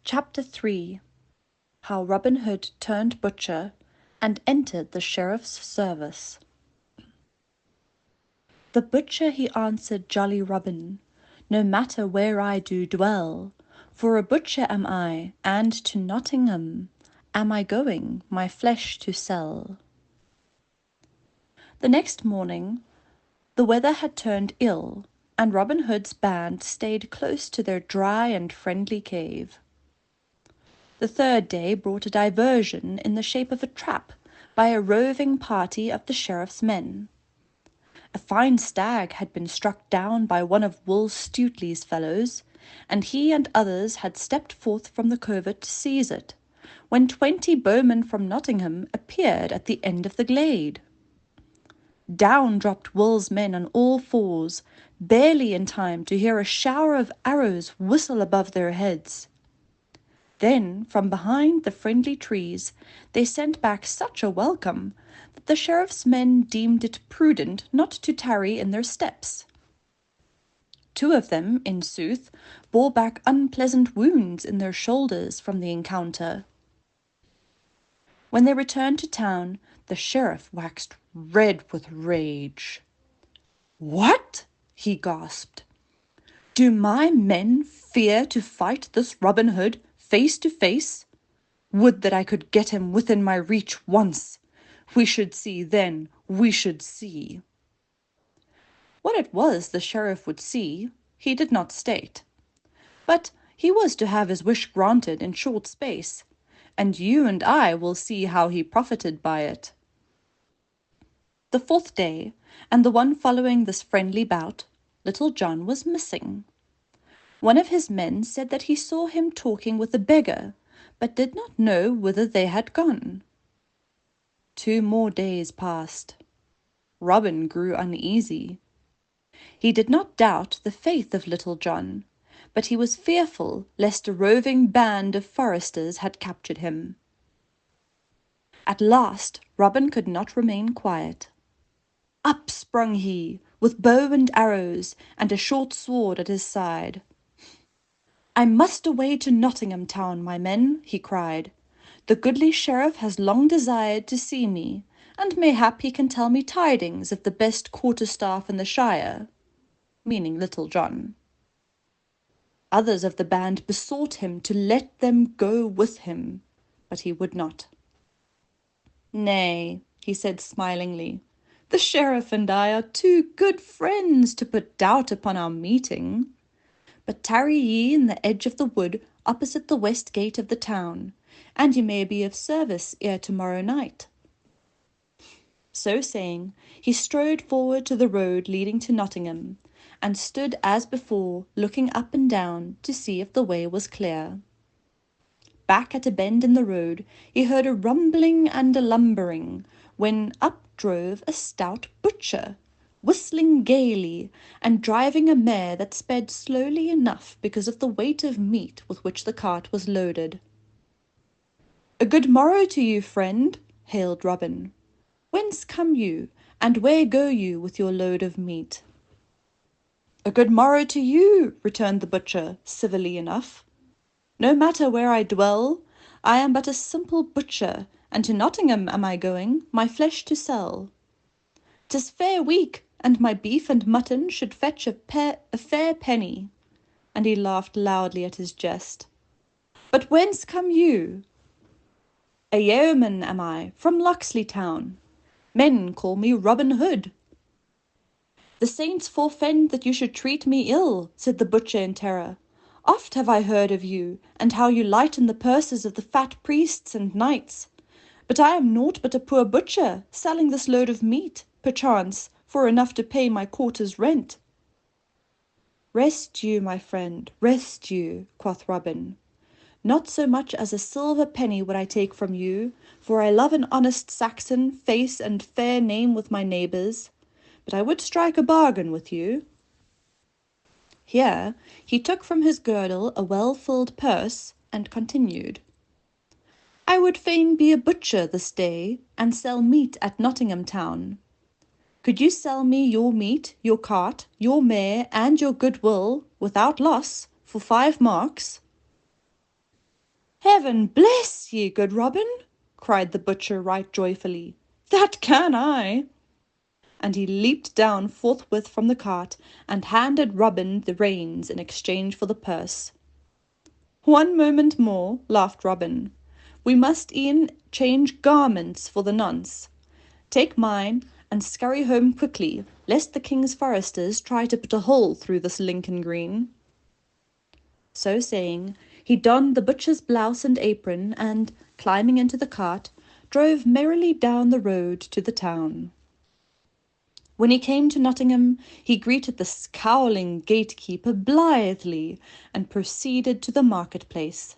Chapter 3. How Robin Hood turned butcher and entered the sheriff's service. The butcher he answered jolly Robin, "No matter where I do dwell, for a butcher am I, and to Nottingham am I going, my flesh to sell." The next morning the weather had turned ill, and Robin Hood's band stayed close to their dry and friendly cave. The third day brought a diversion in the shape of a trap by a roving party of the sheriff's men. A fine stag had been struck down by one of Will Stutely's fellows, and he and others had stepped forth from the covert to seize it, when 20 bowmen from Nottingham appeared at the end of the glade. Down dropped Will's men on all fours, barely in time to hear a shower of arrows whistle above their heads. Then, from behind the friendly trees, they sent back such a welcome that the sheriff's men deemed it prudent not to tarry in their steps. 2 of them, in sooth, bore back unpleasant wounds in their shoulders from the encounter. When they returned to town, the sheriff waxed red with rage. "What?" he gasped. "Do my men fear to fight this Robin Hood face to face? Would that I could get him within my reach once. We should see then, we should see." What it was the sheriff would see, he did not state. But he was to have his wish granted in short space, and you and I will see how he profited by it. The 4th day, and the one following this friendly bout, Little John was missing. One of his men said that he saw him talking with a beggar, but did not know whither they had gone. 2 more days passed. Robin grew uneasy. He did not doubt the faith of Little John, but he was fearful lest a roving band of foresters had captured him. At last Robin could not remain quiet. Up sprung he, with bow and arrows, and a short sword at his side. "I must away to Nottingham town, my men," he cried. "The goodly sheriff has long desired to see me, and mayhap he can tell me tidings of the best quarterstaff in the shire," meaning Little John. Others of the band besought him to let them go with him, but he would not. "Nay," he said smilingly, "the sheriff and I are too good friends to put doubt upon our meeting. But tarry ye in the edge of the wood opposite the west gate of the town, and ye may be of service ere tomorrow night." So saying, he strode forward to the road leading to Nottingham, and stood as before, looking up and down to see if the way was clear. Back at a bend in the road, he heard a rumbling and a lumbering, when up drove a stout butcher, whistling gaily, and driving a mare that sped slowly enough because of the weight of meat with which the cart was loaded. "A good morrow to you, friend," hailed Robin. "Whence come you, and where go you with your load of meat?" "A good morrow to you," returned the butcher, civilly enough. "No matter where I dwell, I am but a simple butcher, and to Nottingham am I going, my flesh to sell. 'Tis fair week, and my beef and mutton should fetch a fair penny," and he laughed loudly at his jest. "But whence come you?" "A yeoman am I, from Locksley town. Men call me Robin Hood." "The saints forfend that you should treat me ill," said the butcher in terror. "Oft have I heard of you, and how you lighten the purses of the fat priests and knights. But I am naught but a poor butcher, selling this load of meat, perchance, for enough to pay my quarter's rent." "Rest you, my friend, rest you," quoth Robin. "Not so much as a silver penny would I take from you, for I love an honest Saxon face and fair name with my neighbours, but I would strike a bargain with you." Here he took from his girdle a well-filled purse, and continued, "I would fain be a butcher this day, and sell meat at Nottingham town. Could you sell me your meat, your cart, your mare, and your goodwill, without loss, for 5 marks?" "Heaven bless ye, good Robin!" cried the butcher right joyfully. "That can I!" And he leaped down forthwith from the cart, and handed Robin the reins in exchange for the purse. "One moment more," laughed Robin. "We must e'en change garments for the nonce. Take mine, and scurry home quickly, lest the king's foresters try to put a hole through this Lincoln green." So saying, he donned the butcher's blouse and apron, and, climbing into the cart, drove merrily down the road to the town. When he came to Nottingham, he greeted the scowling gatekeeper blithely, and proceeded to the market-place.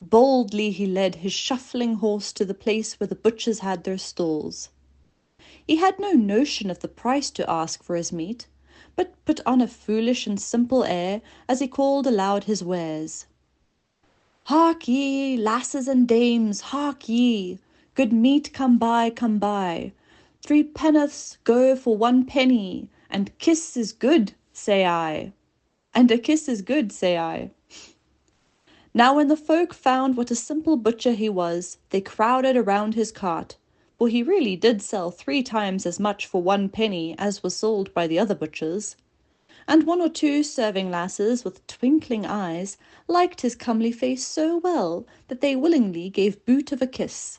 Boldly he led his shuffling horse to the place where the butchers had their stalls. He had no notion of the price to ask for his meat, but put on a foolish and simple air as he called aloud his wares. "Hark ye, lasses and dames, hark ye! Good meat come by, come by. 3 penn'orths go for 1 penny, and kiss is good, say I. And a kiss is good, say I." Now when the folk found what a simple butcher he was, they crowded around his cart, for he really did sell 3 times as much for 1 penny as was sold by the other butchers. And 1 or 2 serving lasses with twinkling eyes liked his comely face so well that they willingly gave boot of a kiss.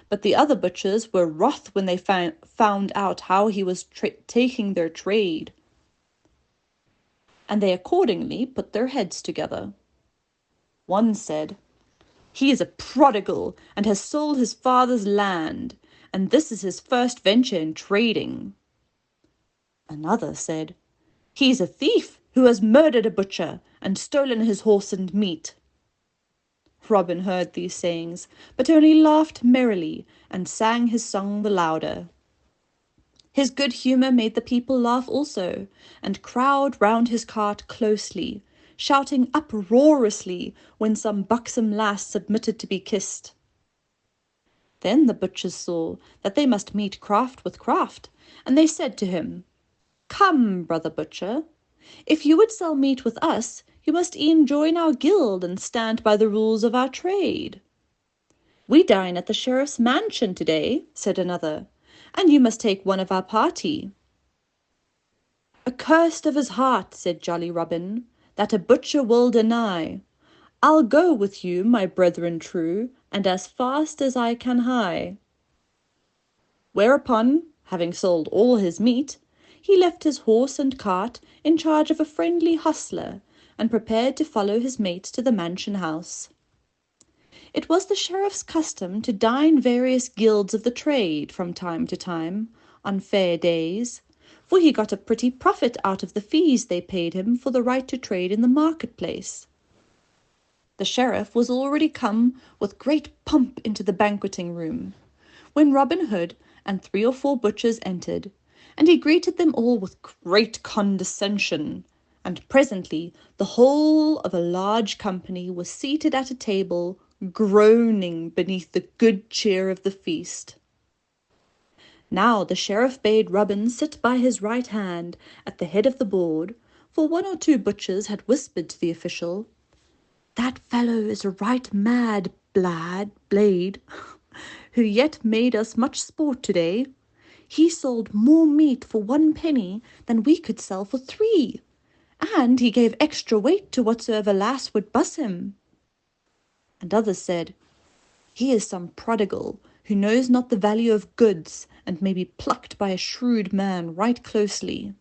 But the other butchers were wroth when they found out how he was taking their trade, and they accordingly put their heads together. One said, "He is a prodigal, and has sold his father's land, and this is his first venture in trading." Another said, "He is a thief who has murdered a butcher, and stolen his horse and meat." Robin heard these sayings, but only laughed merrily, and sang his song the louder. His good humour made the people laugh also, and crowd round his cart closely, shouting uproariously when some buxom lass submitted to be kissed. Then the butchers saw that they must meet craft with craft, and they said to him, "Come, brother butcher, if you would sell meat with us, you must e'en join our guild and stand by the rules of our trade." "We dine at the sheriff's mansion to-day," said another, "and you must take one of our party." "Accursed of his heart," said jolly Robin, "that a butcher will deny. I'll go with you, my brethren true, and as fast as I can hie." Whereupon, having sold all his meat, he left his horse and cart in charge of a friendly hostler, and prepared to follow his mate to the mansion house. It was the sheriff's custom to dine various guilds of the trade from time to time, on fair days, for he got a pretty profit out of the fees they paid him for the right to trade in the market-place. The sheriff was already come with great pomp into the banqueting room, when Robin Hood and 3 or 4 butchers entered, and he greeted them all with great condescension, and presently the whole of a large company was seated at a table, groaning beneath the good cheer of the feast. Now the sheriff bade Robin sit by his right hand at the head of the board, for 1 or 2 butchers had whispered to the official, "That fellow is a right mad blade, who yet made us much sport to-day. He sold more meat for 1 penny than we could sell for 3, and he gave extra weight to whatsoever lass would buss him." And others said, "He is some prodigal, who knows not the value of goods, and may be plucked by a shrewd man right closely."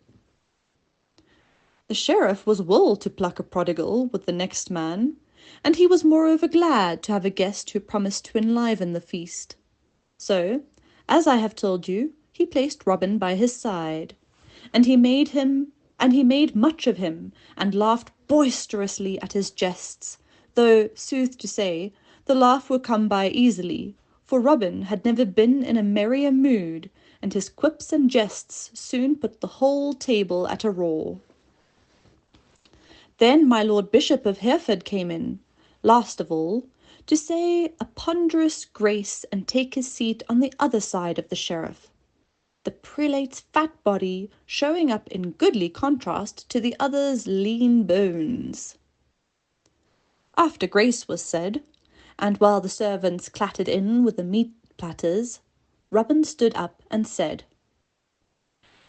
The sheriff was wool to pluck a prodigal with the next man, and he was moreover glad to have a guest who promised to enliven the feast. So, as I have told you, he placed Robin by his side, and he made much of him, and laughed boisterously at his jests, though, sooth to say, the laugh would come by easily, for Robin had never been in a merrier mood, and his quips and jests soon put the whole table at a roar. Then my Lord Bishop of Hereford came in, last of all, to say a ponderous grace and take his seat on the other side of the sheriff, the prelate's fat body showing up in goodly contrast to the other's lean bones. After grace was said, and while the servants clattered in with the meat platters, Robin stood up and said,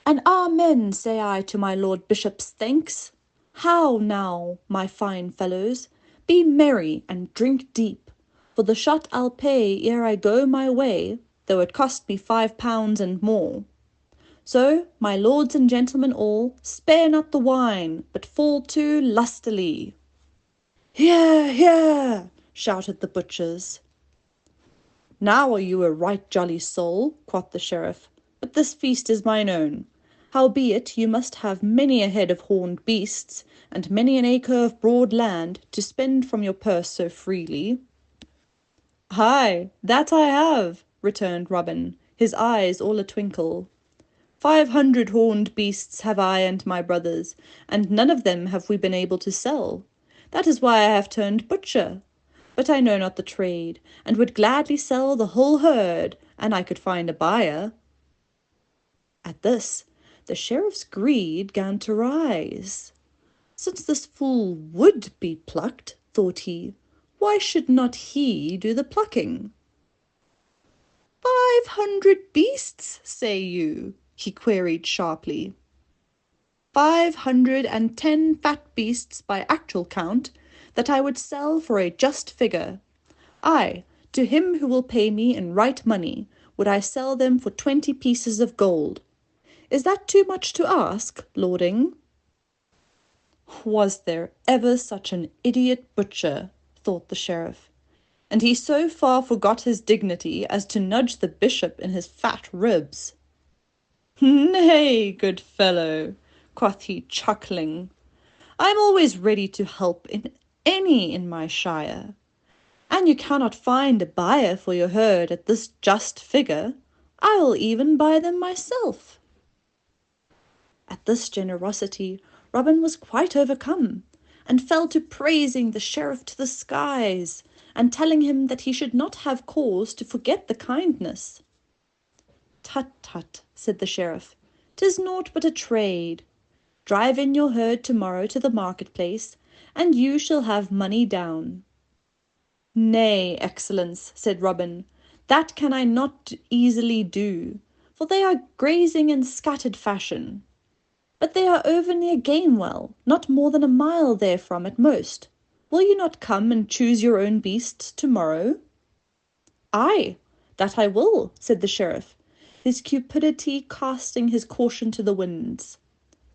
"And amen say I to my Lord Bishop's thanks. How now, my fine fellows, be merry and drink deep, for the shot I'll pay ere I go my way, though it cost me £5 and more. So, my lords and gentlemen all, spare not the wine, but fall to lustily." "Hear, hear!" shouted the butchers. "Now are you a right jolly soul," quoth the sheriff, "but this feast is mine own. Howbeit you must have many a head of horned beasts, and many an acre of broad land, to spend from your purse so freely." "Ay, that I have," returned Robin, his eyes all a twinkle. 500 horned beasts have I and my brothers, and none of them have we been able to sell. That is why I have turned butcher. But I know not the trade, and would gladly sell the whole herd, an I could find a buyer." At this, the sheriff's greed 'gan to rise. Since this fool would be plucked, thought he, why should not he do the plucking? "500 beasts, say you?" he queried sharply. 510 fat beasts by actual count, that I would sell for a just figure. Ay, to him who will pay me in right money, would I sell them for 20 pieces of gold. Is that too much to ask, lording?" Was there ever such an idiot butcher, thought the sheriff, and he so far forgot his dignity as to nudge the bishop in his fat ribs. "Nay, good fellow," quoth he, chuckling, "I'm always ready to help in my shire. An you cannot find a buyer for your herd at this just figure, I will even buy them myself." At this generosity Robin was quite overcome, and fell to praising the sheriff to the skies, and telling him that he should not have cause to forget the kindness. "Tut, tut," said the sheriff, "'tis naught but a trade. Drive in your herd to-morrow to the market-place, and you shall have money down." "Nay, excellence," said Robin, "that can I not easily do, for they are grazing in scattered fashion. But they are over near Gamewell, not more than a mile therefrom at most. Will you not come and choose your own beasts to-morrow?" "Ay, that I will," said the sheriff, his cupidity casting his caution to the winds.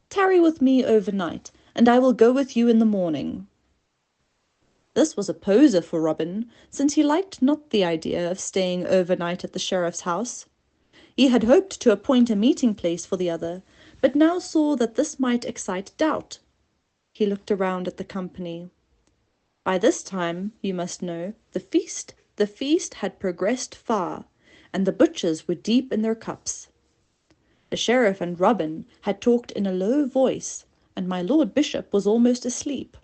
"Tarry with me overnight, and I will go with you in the morning." This was a poser for Robin, since he liked not the idea of staying overnight at the sheriff's house. He had hoped to appoint a meeting-place for the other, but now saw that this might excite doubt. He looked around at the company. By this time, you must know, the feast had progressed far, and the butchers were deep in their cups. The sheriff and Robin had talked in a low voice, and my lord bishop was almost asleep.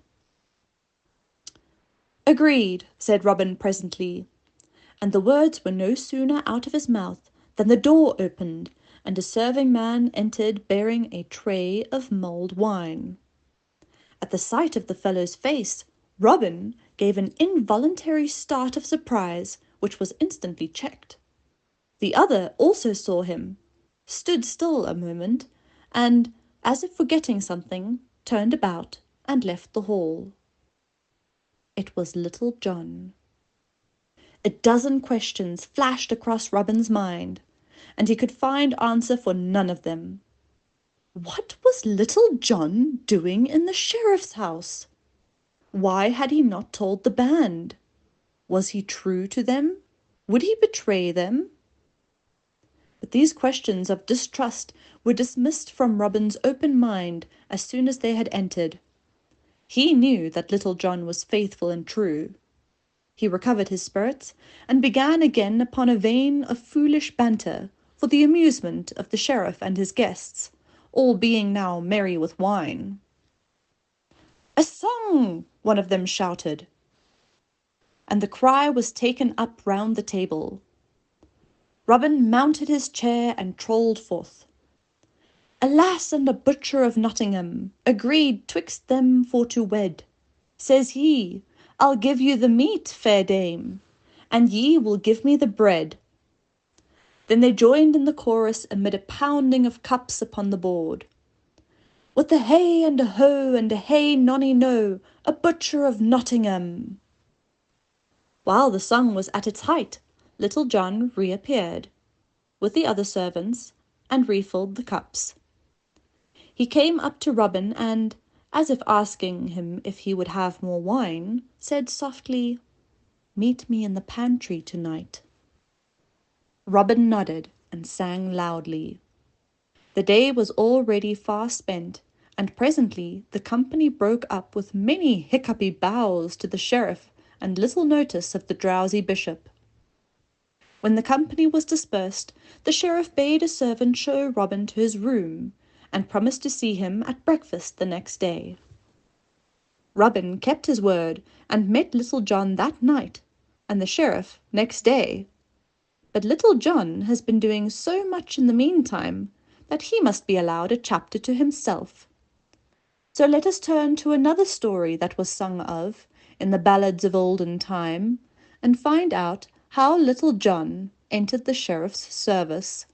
"Agreed," said Robin presently, and the words were no sooner out of his mouth than the door opened, and a serving-man entered bearing a tray of mulled wine. At the sight of the fellow's face, Robin gave an involuntary start of surprise, which was instantly checked. The other also saw him, stood still a moment, and, as if forgetting something, turned about and left the hall. It was Little John. A dozen questions flashed across Robin's mind, and he could find answer for none of them. What was Little John doing in the sheriff's house? Why had he not told the band? Was he true to them? Would he betray them? But these questions of distrust were dismissed from Robin's open mind as soon as they had entered. He knew that Little John was faithful and true. He recovered his spirits, and began again upon a vein of foolish banter, for the amusement of the sheriff and his guests, all being now merry with wine. "A song!" one of them shouted, and the cry was taken up round the table. Robin mounted his chair and trolled forth. "A lass and a butcher of Nottingham agreed twixt them for to wed. Says he, I'll give you the meat, fair dame, and ye will give me the bread." Then they joined in the chorus amid a pounding of cups upon the board. "With a hey and a ho and a hey nonny no, a butcher of Nottingham." While the song was at its height, Little John reappeared, with the other servants, and refilled the cups. He came up to Robin and, as if asking him if he would have more wine, said softly, "Meet me in the pantry to-night." Robin nodded and sang loudly. The day was already far spent, and presently the company broke up with many hiccupy bows to the sheriff and little notice of the drowsy bishop. When the company was dispersed, the sheriff bade a servant show Robin to his room, and promised to see him at breakfast the next day. Robin kept his word, and met Little John that night, and the sheriff next day. But Little John has been doing so much in the meantime that he must be allowed a chapter to himself. So let us turn to another story that was sung of in the ballads of olden time, and find out how Little John entered the sheriff's service.